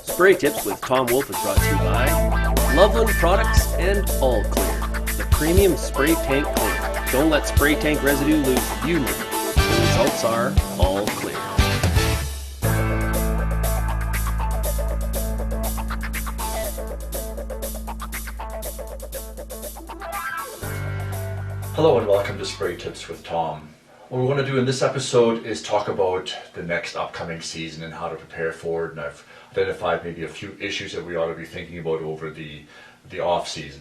Spray Tips with Tom Wolf is brought to you by Loveland Products and All Clear, the premium spray tank cleaner. Don't let spray tank residue lose you need. The results are all clear. Hello and welcome to Spray Tips with Tom. What we want to do in this episode is talk about the next upcoming season and how to prepare for it, and I've identified maybe a few issues that we ought to be thinking about over the off season.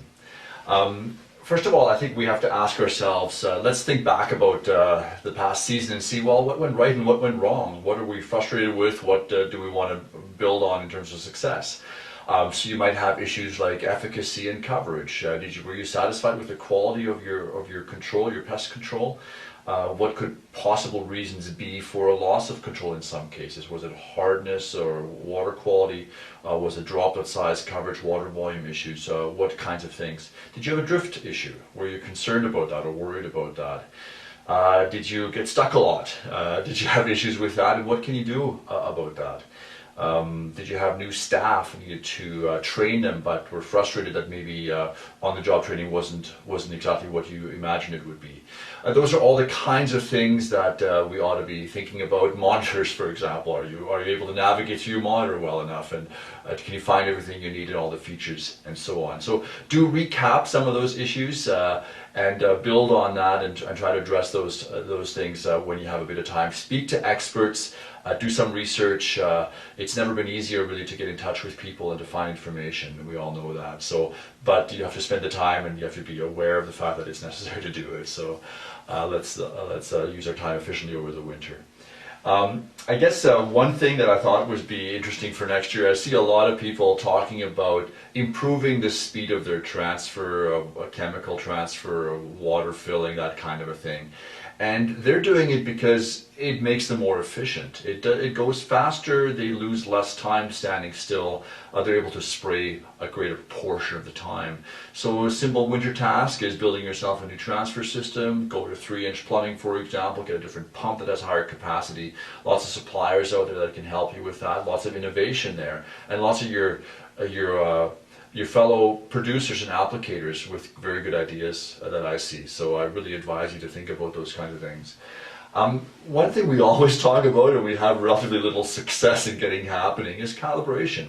First of all, I think we have to ask ourselves, let's think back about the past season and see, well, what went right and what went wrong? What are we frustrated with? What do we want to build on in terms of success? So you might have issues like efficacy and coverage. Were you satisfied with the quality of your control, your pest control? What could possible reasons be for a loss of control in some cases? Was it hardness or water quality? Was it droplet size, coverage, water volume issues? What kinds of things? Did you have a drift issue? Were you concerned about that or worried about that? Did you get stuck a lot? Did you have issues with that, and what can you do about that? Did you have new staff and needed to train them, but were frustrated that maybe on-the-job training wasn't exactly what you imagined it would be? Those are all the kinds of things that we ought to be thinking about. Monitors, for example, are you able to navigate through your monitor well enough, and can you find everything you need and all the features and so on? So do recap some of those issues and build on that and try to address those things when you have a bit of time. Speak to experts. Do some research. It's never been easier really to get in touch with people and to find information, and we all know that. But you have to spend the time, and you have to be aware of the fact that it's necessary to do it. So let's use our time efficiently over the winter. I guess one thing that I thought would be interesting for next year, I see a lot of people talking about improving the speed of their transfer, chemical transfer, water filling, that kind of a thing. And they're doing it because it makes them more efficient. It goes faster, they lose less time standing still, they're able to spray a greater portion of the time. So a simple winter task is building yourself a new transfer system, go to 3-inch plumbing, for example, get a different pump that has higher capacity. Lots of suppliers out there that can help you with that, lots of innovation there, and lots of your fellow producers and applicators with very good ideas that I see. So I really advise you to think about those kinds of things. One thing we always talk about, and we have relatively little success in getting happening, is calibration.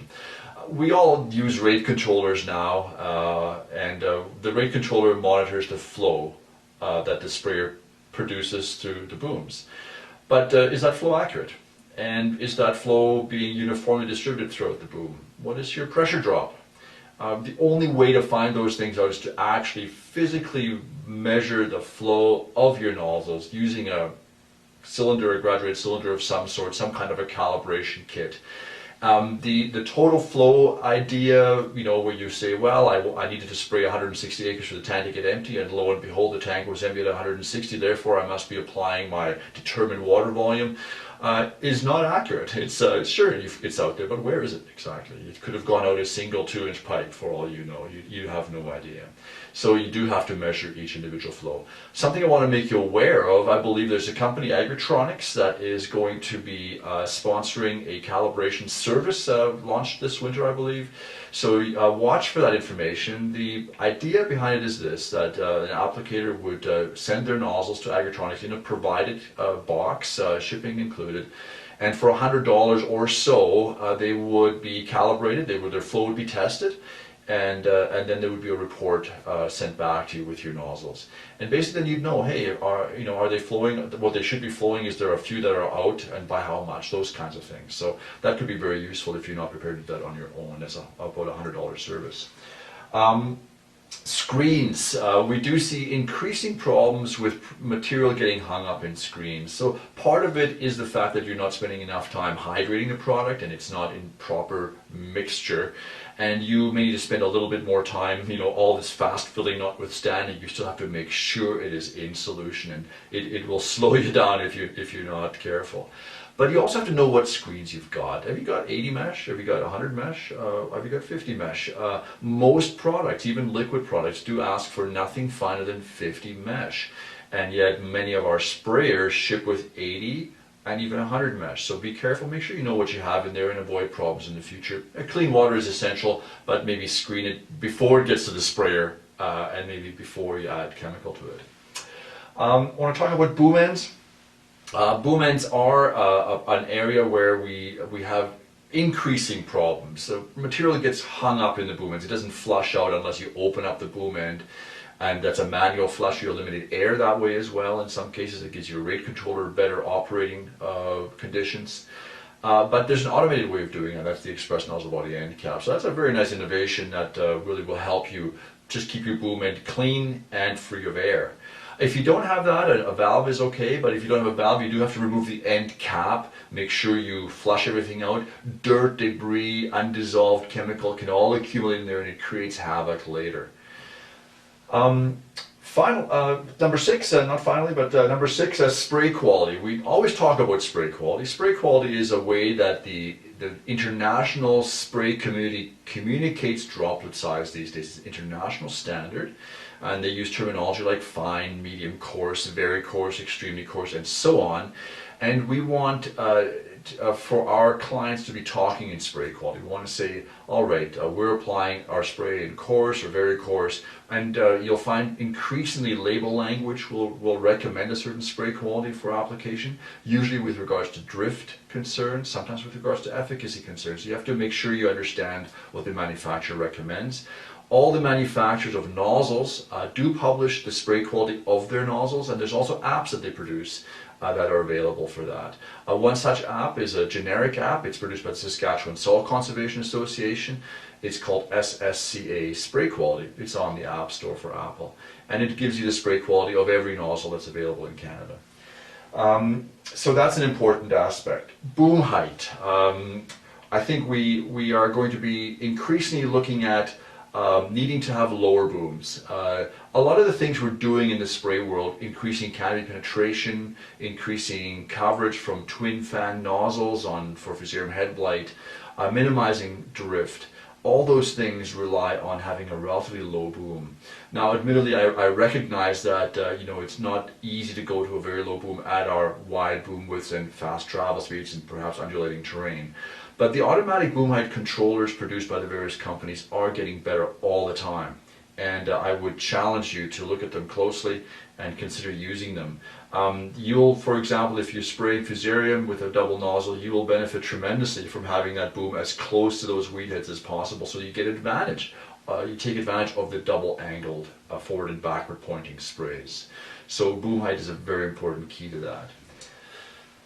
We all use rate controllers now, and the rate controller monitors the flow that the sprayer produces through the booms. But is that flow accurate? And is that flow being uniformly distributed throughout the boom? What is your pressure drop? The only way to find those things out is to actually physically measure the flow of your nozzles using a cylinder, a graduated cylinder of some sort, some kind of a calibration kit. The total flow idea, where you say, well, I needed to spray 160 acres for the tank to get empty, and lo and behold, the tank was empty at 160, therefore I must be applying my determined water volume, is not accurate. It's sure, it's out there, but where is it exactly? It could have gone out a single 2-inch pipe for all you know. You have no idea. So you do have to measure each individual flow. Something I want to make you aware of, I believe there's a company, Agritronics, that is going to be sponsoring a calibration service launched this winter, I believe. So watch for that information. The idea behind it is this, that an applicator would send their nozzles to Agritronics in a provided box, shipping included, and for $100 or so they would be calibrated, their flow would be tested, and then there would be a report sent back to you with your nozzles. And basically then you'd know, hey, are they flowing what they should be flowing? Is there a few that are out, and by how much? Those kinds of things. So that could be very useful if you're not prepared to do that on your own. That's about $100 service. Screens. We do see increasing problems with material getting hung up in screens. So part of it is the fact that you're not spending enough time hydrating the product and it's not in proper mixture. And you may need to spend a little bit more time, all this fast filling notwithstanding, you still have to make sure it is in solution, and it will slow you down if you're not careful. But you also have to know what screens you've got. Have you got 80 mesh? Have you got 100 mesh? Have you got 50 mesh? Most products, even liquid products, do ask for nothing finer than 50 mesh. And yet many of our sprayers ship with 80 and even 100 mesh. So be careful, make sure you know what you have in there and avoid problems in the future. Clean water is essential, but maybe screen it before it gets to the sprayer and maybe before you add chemical to it. I want to talk about boom ends. Boom ends are an area where we have increasing problems. So material gets hung up in the boom ends. It doesn't flush out unless you open up the boom end, and that's a manual flush. You eliminate air that way as well. In some cases it gives your rate controller better operating conditions. But there's an automated way of doing it. That's the express nozzle body end cap. So that's a very nice innovation that really will help you just keep your boom end clean and free of air. If you don't have that, a valve is okay, but if you don't have a valve, you do have to remove the end cap. Make sure you flush everything out. Dirt, debris, undissolved chemical can all accumulate in there, and it creates havoc later. Number six, number six, spray quality. We always talk about spray quality. Spray quality is a way that the international spray community communicates droplet size these days. It's an international standard, and they use terminology like fine, medium, coarse, very coarse, extremely coarse, and so on. And we want for our clients to be talking in spray quality. We want to say, all right, we're applying our spray in coarse or very coarse, and you'll find increasingly label language will recommend a certain spray quality for application, usually with regards to drift concerns, sometimes with regards to efficacy concerns. So you have to make sure you understand what the manufacturer recommends. All the manufacturers of nozzles do publish the spray quality of their nozzles, and there's also apps that they produce that are available for that. One such app is a generic app. It's produced by the Saskatchewan Soil Conservation Association. It's called SSCA Spray Quality. It's on the App Store for Apple, and it gives you the spray quality of every nozzle that's available in Canada. So that's an important aspect. Boom height. I think we are going to be increasingly looking at needing to have lower booms. A lot of the things we're doing in the spray world, increasing cavity penetration, increasing coverage from twin fan nozzles for Fusarium head blight, minimizing drift, all those things rely on having a relatively low boom. Now, admittedly, I recognize that it's not easy to go to a very low boom at our wide boom widths and fast travel speeds and perhaps undulating terrain. But the automatic boom height controllers produced by the various companies are getting better all the time. And I would challenge you to look at them closely and consider using them. For example, if you spray Fusarium with a double nozzle, you will benefit tremendously from having that boom as close to those weed heads as possible, so you get advantage. You take advantage of the double angled forward and backward pointing sprays. So boom height is a very important key to that.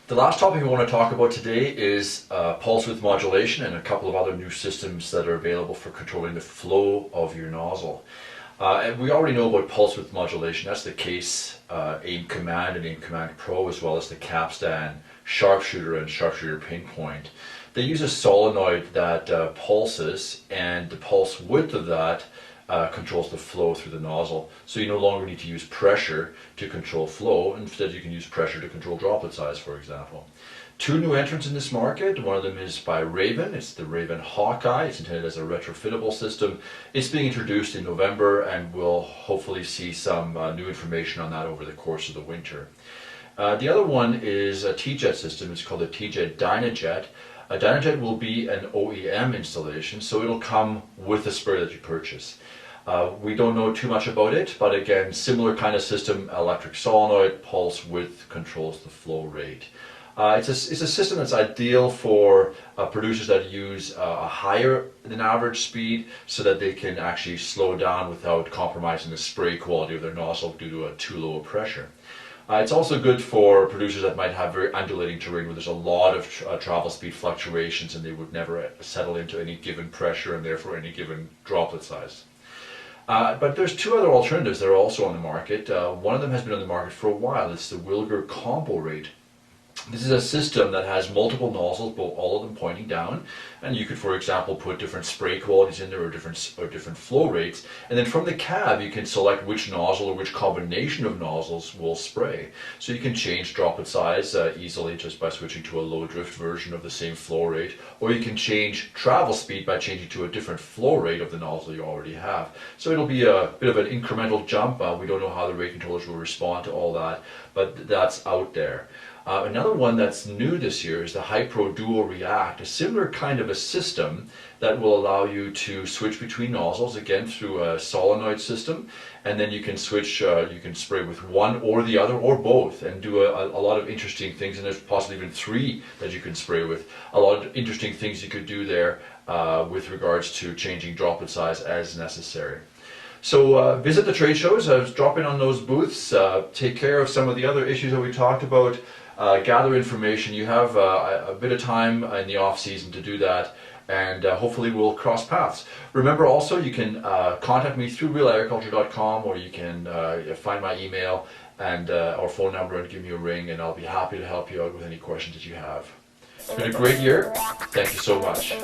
The last topic we want to talk about today is pulse width modulation and a couple of other new systems that are available for controlling the flow of your nozzle. And we already know about pulse width modulation. That's the case Aim Command and Aim Command Pro, as well as the Capstan Sharpshooter and Sharpshooter Pinpoint. They use a solenoid that pulses, and the pulse width of that controls the flow through the nozzle. So you no longer need to use pressure to control flow. Instead, you can use pressure to control droplet size, for example. Two new entrants in this market. One of them is by Raven. It's the Raven Hawkeye. It's intended as a retrofittable system. It's being introduced in November, and we'll hopefully see some new information on that over the course of the winter. The other one is a T-Jet system. It's called the T-Jet Dynajet. A Dynajet will be an OEM installation, so it'll come with the sprayer that you purchase. We don't know too much about it, but again, similar kind of system, electric solenoid, pulse width controls the flow rate. It's a system that's ideal for producers that use a higher than average speed, so that they can actually slow down without compromising the spray quality of their nozzle due to a too low pressure. It's also good for producers that might have very undulating terrain where there's a lot of travel speed fluctuations, and they would never settle into any given pressure and therefore any given droplet size. But there's two other alternatives that are also on the market. One of them has been on the market for a while. It's the Wilger Combo Rate. This is a system that has multiple nozzles, all of them pointing down, and you could, for example, put different spray qualities in there or different flow rates, and then from the cab you can select which nozzle or which combination of nozzles will spray. So you can change droplet size easily just by switching to a low drift version of the same flow rate, or you can change travel speed by changing to a different flow rate of the nozzle you already have. So it'll be a bit of an incremental jump. We don't know how the rate controllers will respond to all that, but that's out there. Another one that's new this year is the Hypro Duo React, a similar kind of a system that will allow you to switch between nozzles, again through a solenoid system, and then you can switch, you can spray with one or the other or both and do a lot of interesting things, and there's possibly even three that you can spray with. A lot of interesting things you could do there with regards to changing droplet size as necessary. So visit the trade shows, drop in on those booths, take care of some of the other issues that we talked about, gather information. You have a bit of time in the off season to do that, and hopefully we'll cross paths. Remember also, you can contact me through realagriculture.com, or you can find my email and or phone number and give me a ring, and I'll be happy to help you out with any questions that you have. It's been a great year. Thank you so much.